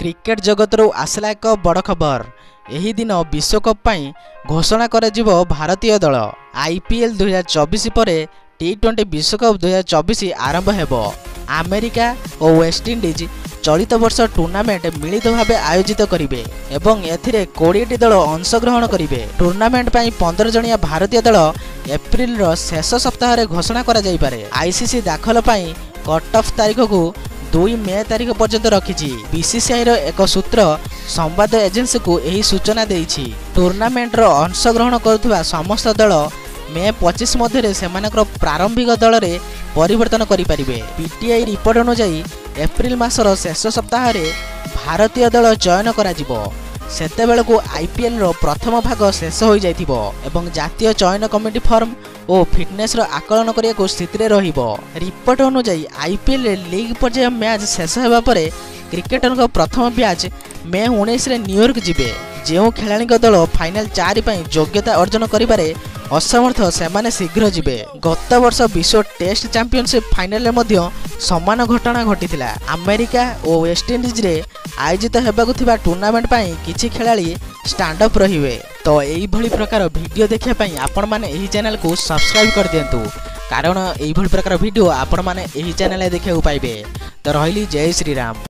Cricket जगतरू आसला एक बड़ खबर। एही दिन विश्वकप पाई घोषणा कर भारतीय दल। आईपीएल 2024 पर टी20 विश्वकप 2024 आरंभ हेब। अमेरिका और वेस्टइंडीज चलित वर्ष टूर्नामेंट मिलित भाव आयोजित करेंगे एवं एथिरे 20टी दल अंशग्रहण करेंगे। टूर्नामेंट पाई 15 जणिया भारतीय दल एप्रिल शेष सप्ताह रे घोषणा करा जाई पारे। आईसीसी दाखल पाई कट ऑफ तारीख को 2 मे तारीख पर्यंत रखी। बीसीसीआई एक सूत्र संवाद एजेंसी को यही सूचना देइछि। टूर्नामेंट अंशग्रहण करुवा समस्त दल मे 25 मध्य सेमानकर प्रारंभिक दल रे परिवर्तन करि परिबे। पीटीआई रिपोर्ट अनुसार एप्रिल मासर शेष सप्ताह रे भारतीय दल चयन करा जिवो। सेतेबेलकु आईपीएल रो प्रथम भाग शेष हो जाइथिबो एवं जातीय चयन कमिटी फॉर्म और फिटनेस रो आकलन करिया को स्थिति रे रहिबो। रिपोर्ट अनुसार आईपीएल लीग पर्याय मैच शेष हेबा परे क्रिकेटर को प्रथम बैच मे 19 रे न्यूयॉर्क जिबे। जेउ खेलाणी दल फाइनल 4 पई योग्यता अर्जन करिबारे असमर्थ सेमाने शीघ्र जिबे। गत वर्ष विश्व टेस्ट चैंपियनशिप फाइनल मध्ये समान घटना घटिथिला। अमेरिका और वेस्टइंडीज रे आयोजित हेबाकु थिबा टूर्नामेंट पई किछि खेलाड़ी स्टैंड अप रहिबे। तो एही भली प्रकार वीडियो देखिया पई आपण माने एही चैनल को सब्सक्राइब कर दियंतु, कारण एही भली प्रकार वीडियो आपण माने एही चैनल देखिया पाइबे। तो रहिली जय श्री राम।